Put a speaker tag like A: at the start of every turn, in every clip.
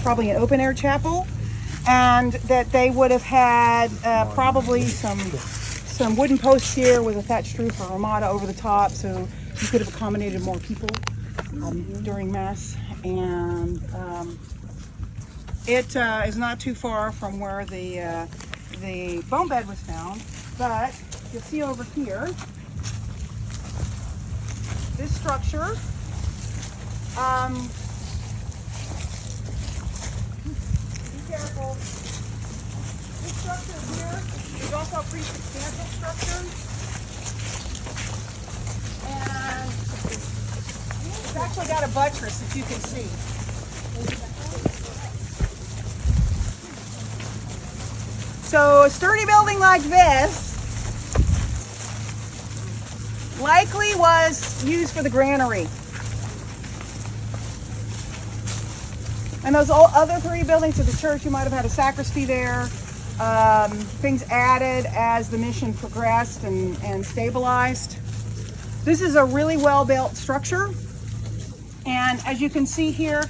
A: probably an open air chapel, and that they would have had probably some wooden posts here with a thatched roof or ramada over the top, so you could have accommodated more people during Mass. And it is not too far from where the bone bed was found, but you'll see over here, this structure, be careful, this structure here is also a pretty substantial structure, and it's actually got a buttress that you can see. So a sturdy building like this likely was used for the granary. And those other three buildings of the church, you might have had a sacristy there. Things added as the mission progressed and stabilized. This is a really well-built structure. And as you can see here,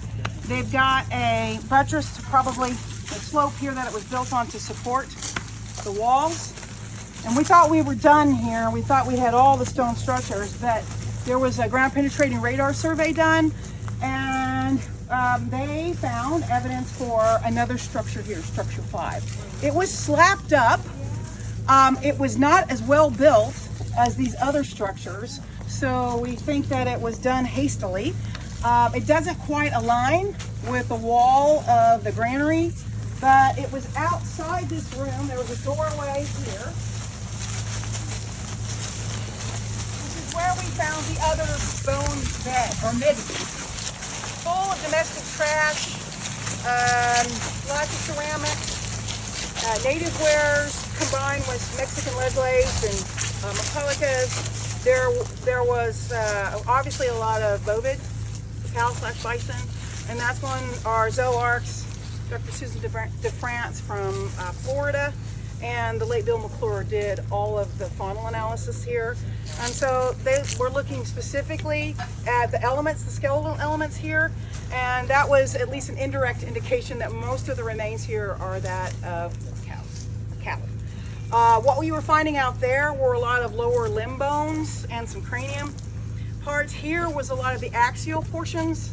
A: they've got a buttress to probably the slope here that it was built on to support the walls. And we thought we were done here. We thought we had all the stone structures, but there was a ground penetrating radar survey done, and they found evidence for another structure here, structure 5. It was slapped up. It was not as well built as these other structures, so we think that it was done hastily. It doesn't quite align with the wall of the granary, but it was outside this room. There was a doorway here. This is where we found the other bone bed, or midden, full of domestic trash, lots of ceramics, native wares combined with Mexican lead glaze and macalicas. There was obviously a lot of bovid, cow/bison, and that's when our zooarchs, Dr. Susan DeFrance from Florida, and the late Bill McClure did all of the faunal analysis here. And so they were looking specifically at the elements, the skeletal elements here, and that was at least an indirect indication that most of the remains here are that of cattle. What we were finding out there were a lot of lower limb bones and some cranium parts. Here was a lot of the axial portions,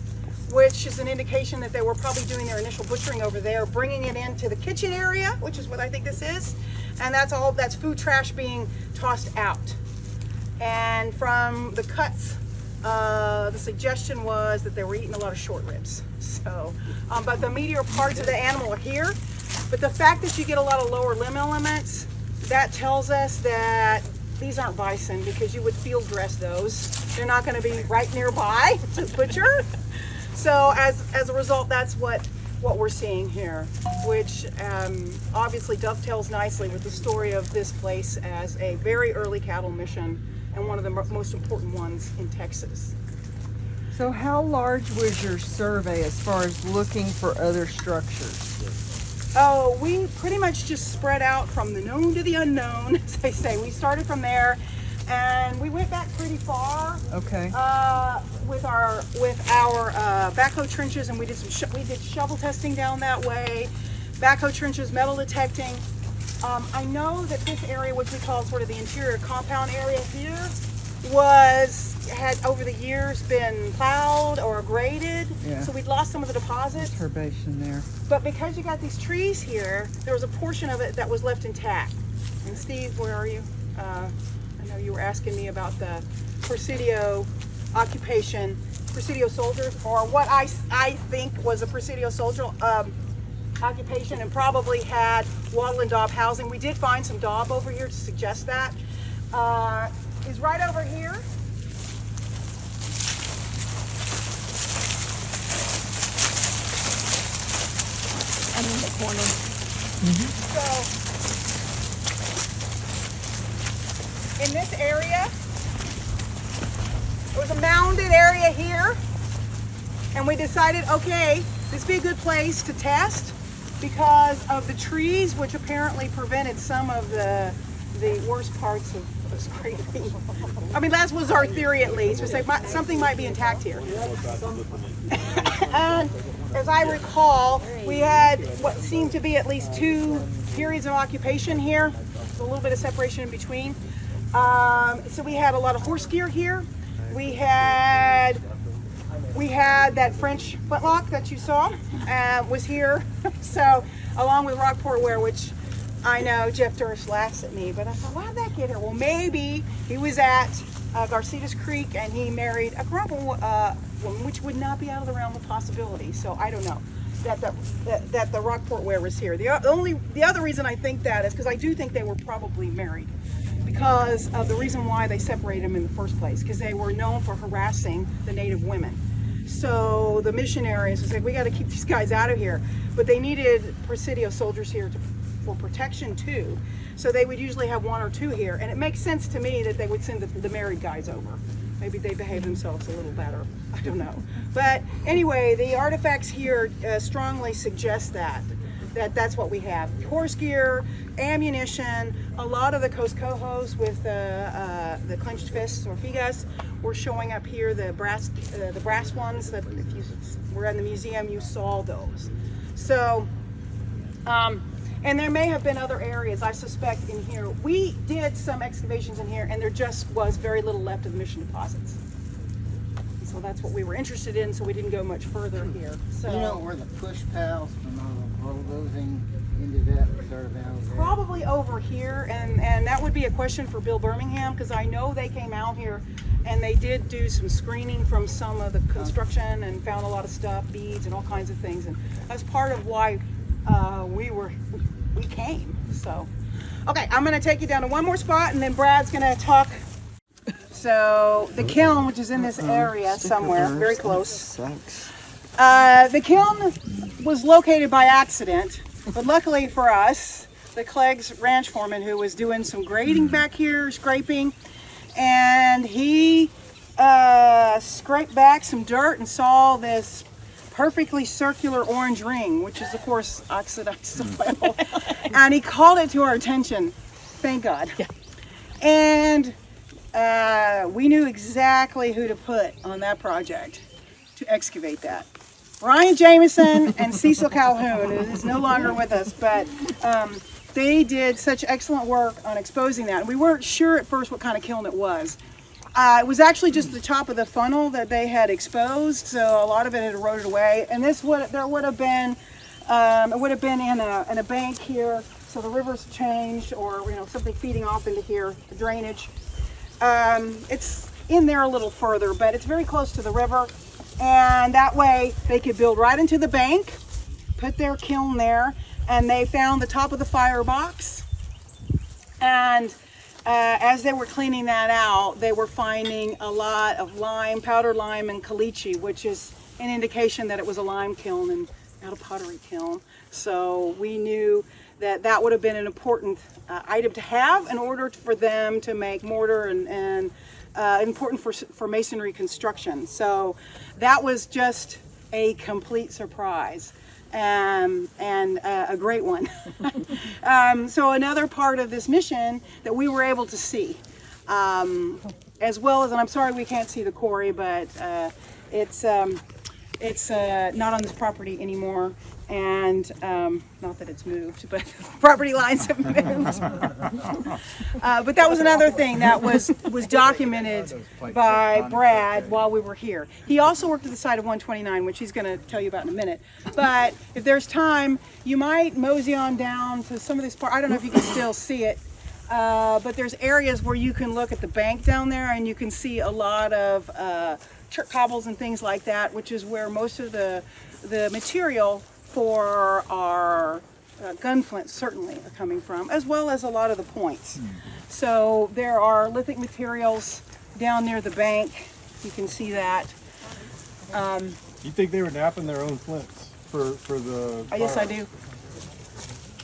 A: which is an indication that they were probably doing their initial butchering over there, bringing it into the kitchen area, which is what I think this is. And that's food trash being tossed out. And from the cuts, the suggestion was that they were eating a lot of short ribs. So, but the meatier parts of the animal are here. But the fact that you get a lot of lower limb elements, that tells us that these aren't bison, because you would field dress those. They're not going to be right nearby to butcher. So as a result, that's what we're seeing here, which obviously dovetails nicely with the story of this place as a very early cattle mission and one of the most important ones in Texas.
B: So how large was your survey as far as looking for other structures?
A: Oh, we pretty much just spread out from the known to the unknown, as they say. We started from there, and we went back pretty far.
B: Okay.
A: With our backhoe trenches, and we did shovel testing down that way. Backhoe trenches, metal detecting. I know that this area, which we call sort of the interior compound area here, had over the years been plowed or graded.
B: Yeah.
A: So we'd lost some of the deposits.
B: Turbation there.
A: But because you got these trees here, there was a portion of it that was left intact. And Steve, where are you? I know you were asking me about the Presidio occupation, Presidio soldiers, or what I think was a Presidio soldier occupation, and probably had wattle and daub housing. We did find some daub over here to suggest that. Is right over here. I'm in the corner. So, in this area, there was a mounded area here, and we decided, okay, this would be a good place to test because of the trees, which apparently prevented some of the worst parts of scraping. I mean, that was our theory at least. We say something might be intact here. And as I recall, we had what seemed to be at least 2 periods of occupation here. There's a little bit of separation in between. So we had a lot of horse gear here. We had that French flintlock that you saw was here. So along with Rockport ware, which I know Jeff Durst laughs at me, but I thought, why did that get here? Well, maybe he was at Garcetas Creek and he married a Grumble woman, which would not be out of the realm of possibility. So I don't know that the Rockport ware was here. The other reason I think that is because I do think they were probably married, because of the reason why they separated them in the first place, because they were known for harassing the native women. So the missionaries said, we got to keep these guys out of here, but they needed Presidio soldiers here for protection too. So they would usually have 1 or 2 here, and it makes sense to me that they would send the married guys over. Maybe they behave themselves a little better. I don't know. But anyway, the artifacts here strongly suggest that's what we have. Horse gear, ammunition, a lot of the coscojos with the clenched fists or figas were showing up here. The brass ones that if you were in the museum, you saw those. So, and there may have been other areas, I suspect, in here. We did some excavations in here, and there just was very little left of the mission deposits. So that's what we were interested in, so we didn't go much further here. So,
C: you know where the push pals from all the bulldozing ended up, sort of out there?
A: Probably over here, and that would be a question for Bill Birmingham, because I know they came out here and they did do some screening from some of the construction and found a lot of stuff, beads and all kinds of things, and that's part of why we came. So, okay, I'm going to take you down to one more spot, and then Brad's going to talk. So the kiln, which is in this area somewhere, very close. The kiln was located by accident, but luckily for us, the Clegg's ranch foreman, who was doing some grading back here, scraping, and he scraped back some dirt and saw this perfectly circular orange ring, which is of course oxidized oil, and he called it to our attention. Thank God. Yeah. And we knew exactly who to put on that project to excavate that. Ryan Jameson and Cecil Calhoun, who is no longer with us, but they did such excellent work on exposing that. And we weren't sure at first what kind of kiln it was. It was actually just the top of the funnel that they had exposed, so a lot of it had eroded away. And it would have been in a bank here, so the river's changed, or something feeding off into here, the drainage. It's in there a little further, but it's very close to the river, and that way they could build right into the bank, put their kiln there, and they found the top of the firebox. And as they were cleaning that out, they were finding a lot of lime, powdered lime, and caliche, which is an indication that it was a lime kiln and not a pottery kiln. So we knew that would have been an important item to have in order for them to make mortar and important for masonry construction. So that was just a complete surprise. And a great one. So another part of this mission that we were able to see, as well as, and I'm sorry we can't see the quarry, but it's not on this property anymore, and not that it's moved, but property lines have moved. But that was another thing that was documented by Brad while we were here. He also worked at the site of 129, which he's going to tell you about in a minute. But if there's time, you might mosey on down to some of these parts. I don't know if you can still see it, but there's areas where you can look at the bank down there, and you can see a lot of chert cobbles and things like that, which is where most of the material for our gun flints certainly are coming from, as well as a lot of the points. So there are lithic materials down near the bank. You can see that.
D: You think they were napping their own flints for the?
A: Yes, I do.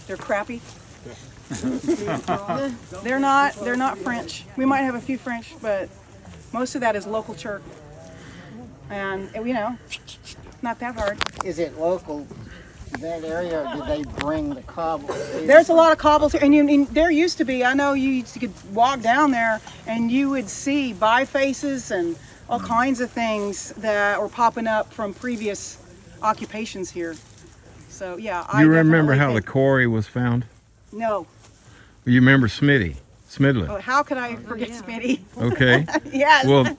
A: They're crappy. They're not French. We might have a few French, but most of that is local chert, and not that hard.
C: Is it local, that area, or did they bring the cobbles?
A: There's a lot of cobbles here, and there used to be, I know you could walk down there and you would see bifaces and all kinds of things that were popping up from previous occupations here. So yeah,
E: You remember
A: definitely
E: how the
A: think-
E: quarry was found?
A: No.
E: You remember Smidley?
A: Oh, how could I forget Smitty?
E: Okay.
A: Yes.
E: Well,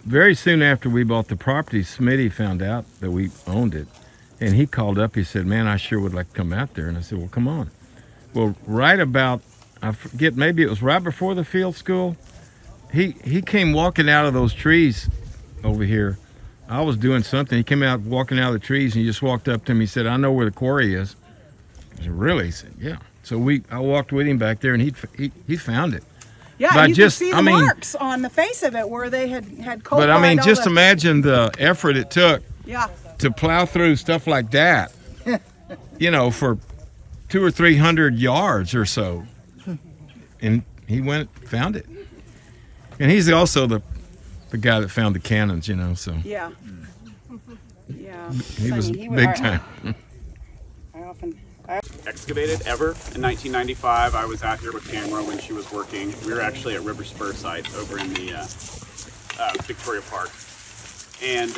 E: very soon after we bought the property, Smitty found out that we owned it. And he called up, he said, man, I sure would like to come out there. And I said, well, come on. Well, right about, I forget, maybe it was right before the field school, he came walking out of those trees over here. I was doing something. He came out walking out of the trees and he just walked up to me. He said, I know where the quarry is. I said, really? He said, yeah. So I walked with him back there and he found it.
A: Yeah,
E: But
A: you
E: just-
A: can see
E: I
A: the
E: mean-
A: marks on the face of it where they had coal.
E: But I mean,
A: all
E: just
A: the,
E: imagine the effort it took
A: Yeah.
E: to plow through stuff like that, you know, for 200 or 300 yards or so. And he found it. And he's also the guy that found the cannons, you know, so
A: Yeah. Yeah.
E: he was
A: Funny, would-
E: big time.
A: I often.
F: Excavated ever. In 1995, I was out here with Tamra when she was working. We were actually at River Spur site over in the Victoria Park. And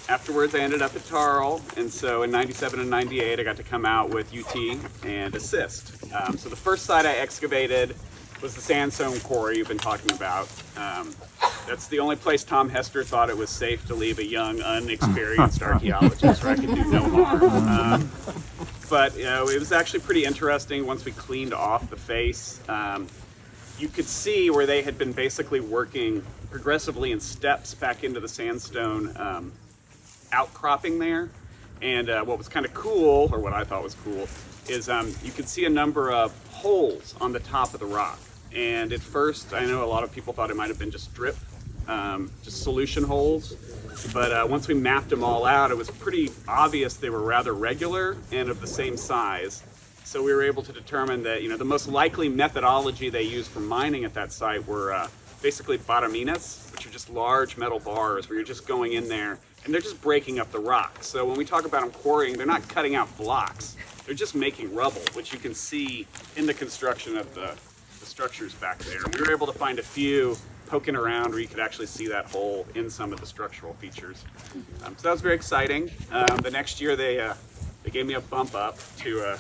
F: afterwards, I ended up at Tarl. And so in 97 and 98, I got to come out with UT and assist. So the first site I excavated was the sandstone quarry you've been talking about. That's the only place Tom Hester thought it was safe to leave a young, unexperienced archaeologist where I could do no harm. But you know, it was actually pretty interesting once we cleaned off the face. You could see where they had been basically working progressively in steps back into the sandstone outcropping there. And what was kind of cool, or what I thought was cool, is you could see a number of holes on the top of the rock. And at first, I know a lot of people thought it might have been just drip, just solution holes. But once we mapped them all out, it was pretty obvious they were rather regular and of the same size. So we were able to determine that, you know, the most likely methodology they used for mining at that site were basically baraminas, which are just large metal bars where you're just going in there and they're just breaking up the rock. So when we talk about them quarrying, they're not cutting out blocks. They're just making rubble, which you can see in the construction of the structures back there. And we were able to find a few poking around where you could actually see that hole in some of the structural features. So that was very exciting. The next year they gave me a bump up to,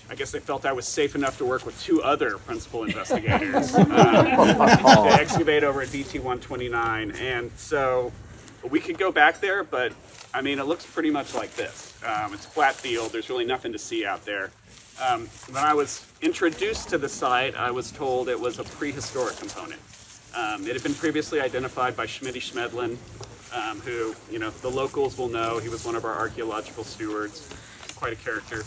F: I guess they felt I was safe enough to work with two other principal investigators to excavate over at DT 129. And so we could go back there, but I mean, it looks pretty much like this. It's a flat field, there's really nothing to see out there. When I was introduced to the site, I was told it was a prehistoric component. It had been previously identified by Schmitty Schmedlin, who, you know, the locals will know. He was one of our archaeological stewards, quite a character.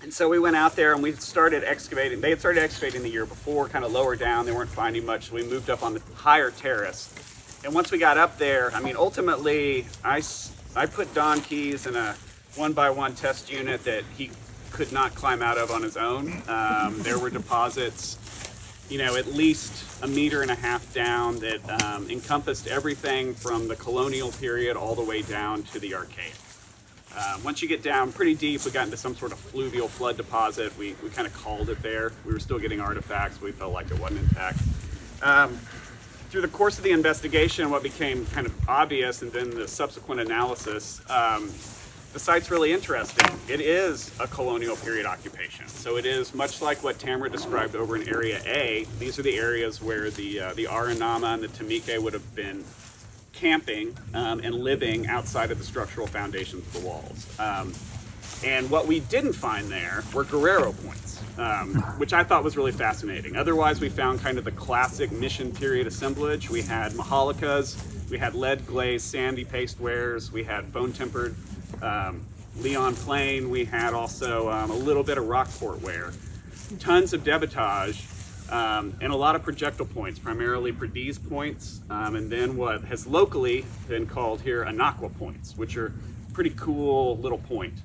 F: And so we went out there and we started excavating. They had started excavating the year before, kind of lower down. They weren't finding much, so we moved up on the higher terrace. And once we got up there, I mean, ultimately, I put Don Keys in a 1x1 test unit that he could not climb out of on his own. There were deposits, you know, at least 1.5 meters down that encompassed everything from the colonial period all the way down to the archaic. Once you get down pretty deep, we got into some sort of fluvial flood deposit. We kind of called it there. We were still getting artifacts. We felt like it wasn't intact. Through the course of the investigation, what became kind of obvious, and then the subsequent analysis, the site's really interesting. It is a colonial period occupation. So it is much like what Tamra described over in Area A. These are the areas where the Aranama and the Tamike would have been camping and living outside of the structural foundations of the walls. And what we didn't find there were Guerrero points, which I thought was really fascinating. Otherwise, we found kind of the classic mission period assemblage. We had Mahalicas, we had lead glazed sandy paste wares, we had bone tempered Leon plain, we had also a little bit of Rockport ware, tons of debitage, and a lot of projectile points, primarily Perdiz points, and then what has locally been called here Anaqua points, which are pretty cool little point.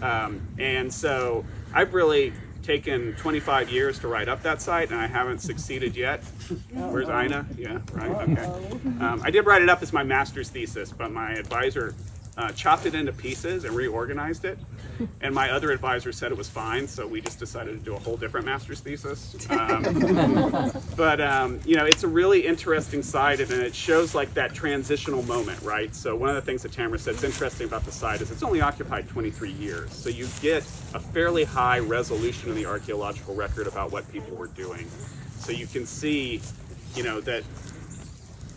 F: And so I've really taken 25 years to write up that site, and I haven't succeeded yet. Where's Ina? Yeah, right, okay. I did write it up as my master's thesis, but my advisor chopped it into pieces and reorganized it. And my other advisor said it was fine, so we just decided to do a whole different master's thesis. But you know, it's a really interesting site, and it shows like that transitional moment, right? So one of the things that Tamra said is interesting about the site is it's only occupied 23 years. So you get a fairly high resolution in the archaeological record about what people were doing. So you can see, you know, that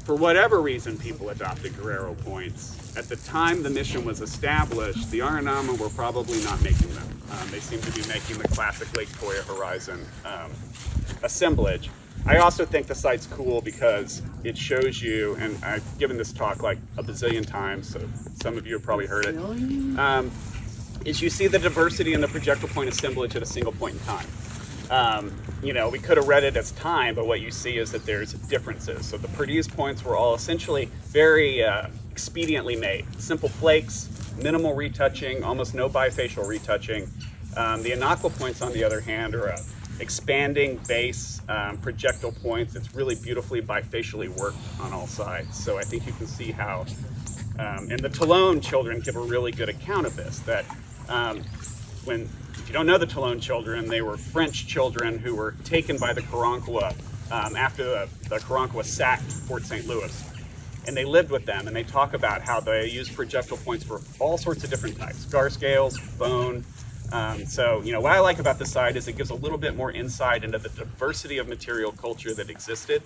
F: for whatever reason people adopted Guerrero points. At the time the mission was established, the Aranama were probably not making them. They seem to be making the classic Lake Toya Horizon assemblage. I also think the site's cool because it shows you, and I've given this talk like a bazillion times, so some of you have probably heard it, is you see the diversity in the projectile point assemblage at a single point in time. You know, we could have read it as time, but what you see is that there's differences. So the Perdiz points were all essentially very expediently made. Simple flakes, minimal retouching, almost no bifacial retouching. The Inaqua points, on the other hand, are expanding base projectile points. It's really beautifully bifacially worked on all sides. So I think you can see how, and the Talon children give a really good account of this, that if you don't know the Talon children, they were French children who were taken by the Karankawa after the Karankawa sacked Fort St. Louis. And they lived with them, and they talk about how they used projectile points for all sorts of different types, scar scales, bone. So, you know, what I like about the site is it gives a little bit more insight into the diversity of material culture that existed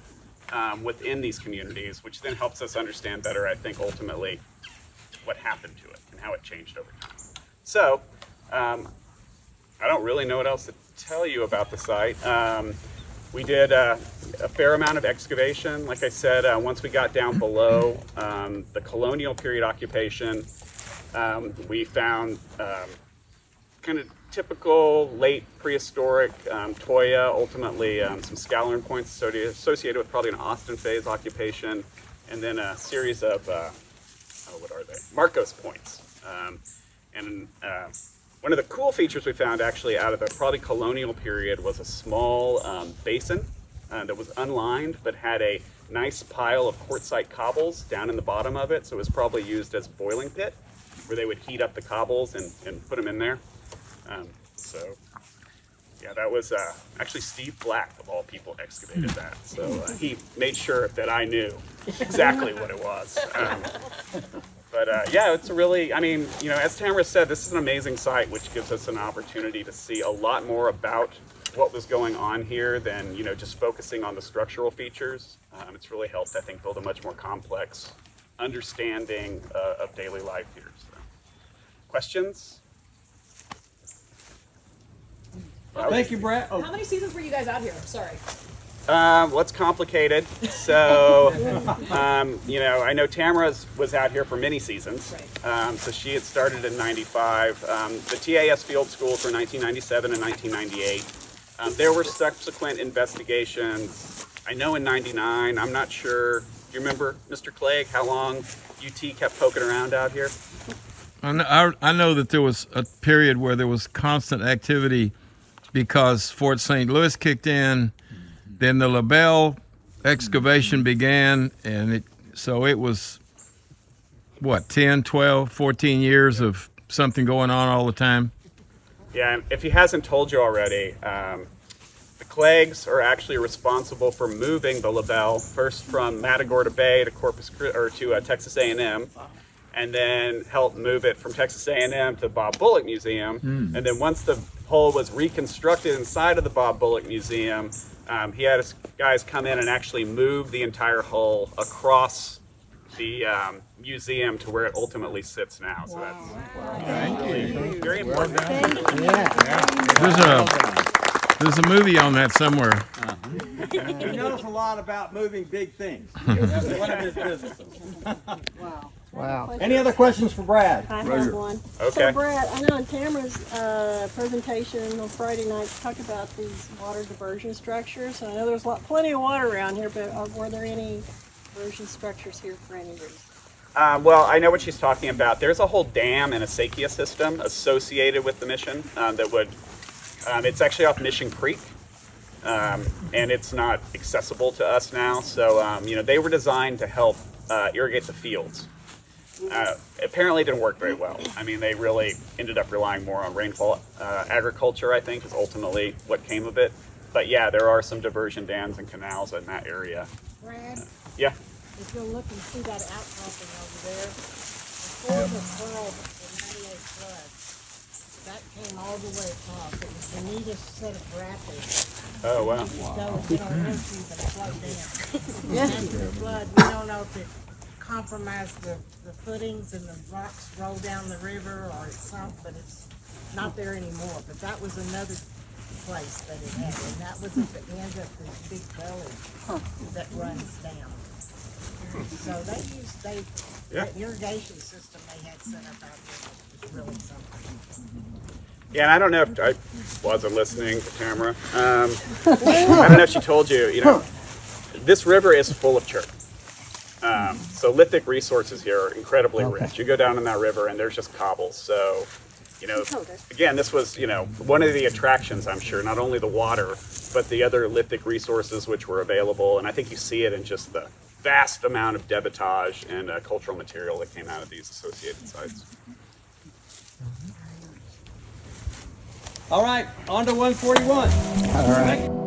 F: within these communities, which then helps us understand better, I think, ultimately, what happened to it and how it changed over time. So, I don't really know what else to tell you about the site. We did a fair amount of excavation. Like I said, once we got down below the colonial period occupation, we found kind of typical late prehistoric Toya, ultimately some Scalaran points associated with probably an Austin phase occupation, and then a series of, what are they? Marcos points. One of the cool features we found actually out of the probably colonial period was a small basin that was unlined but had a nice pile of quartzite cobbles down in the bottom of it. So it was probably used as a boiling pit where they would heat up the cobbles and put them in there. So yeah, that was actually Steve Black, of all people, excavated that. So he made sure that I knew exactly what it was. But yeah, it's a really, I mean, you know, as Tamra said, this is an amazing site, which gives us an opportunity to see a lot more about what was going on here than, you know, just focusing on the structural features. It's really helped, I think, build a much more complex understanding of daily life here. So. Questions?
G: Thank you, Brett.
H: How many seasons were you guys out here? Sorry.
F: Well, it's complicated. So, you know, I know Tamra was out here for many seasons.
H: Right.
F: So she had started in '95. The TAS field schools were 1997 and 1998. There were subsequent investigations. I know in '99. I'm not sure. Do you remember, Mr. Clegg, how long UT kept poking around out here?
E: I know that there was a period where there was constant activity because Fort St. Louis kicked in. Then the LaBelle excavation began, and so it was, what, 10, 12, 14 years of something going on all the time?
F: Yeah, and if he hasn't told you already, the Cleggs are actually responsible for moving the LaBelle first from Matagorda Bay to Texas A&M, and then helped move it from Texas A&M to Bob Bullock Museum. And then once the hull was reconstructed inside of the Bob Bullock Museum, he had his guys come in and actually move the entire hull across the museum to where it ultimately sits now. So that's really very important.
E: There's a movie on that somewhere.
G: He knows a lot about moving big things. That's one of his businesses.
C: Wow.
G: Any other questions for Brad?
I: I have one.
F: Okay.
I: So Brad, I know in Tamra's presentation on Friday night talked about these water diversion structures. I know there's plenty of water around here, but were there any diversion structures here for any reason?
F: Well, I know what she's talking about. There's a whole dam and a acequia system associated with the mission that would, it's actually off Mission Creek. And it's not accessible to us now. So, you know, they were designed to help irrigate the fields. apparently didn't work very well. I mean, they really ended up relying more on rainfall agriculture, I think, is ultimately what came of it. But yeah, there are some diversion dams and canals in that area.
J: Brad,
F: Yeah.
J: if you'll look and see that outcropping over there, before the pearl, the 98 flood, that came all the way across. It was the neatest set of rapids.
F: Oh, wow.
J: Go and get on into the flood down. After the flood, we don't know if it compromised the footings and the rocks rolled down the river or it sunk, but it's not there anymore. But that was another place that it had, and that was at the end of this big gully that runs down. So that irrigation system they had set up out there was really something.
F: Yeah, and I don't know if I wasn't listening to Tamra. I don't know if she told you, this river is full of chert. So lithic resources here are incredibly rich. You go down in that river and there's just cobbles. So, again, this was, one of the attractions, I'm sure, not only the water, but the other lithic resources which were available. And I think you see it in just the vast amount of debitage and cultural material that came out of these associated sites.
G: All right, on to 141.
C: All right.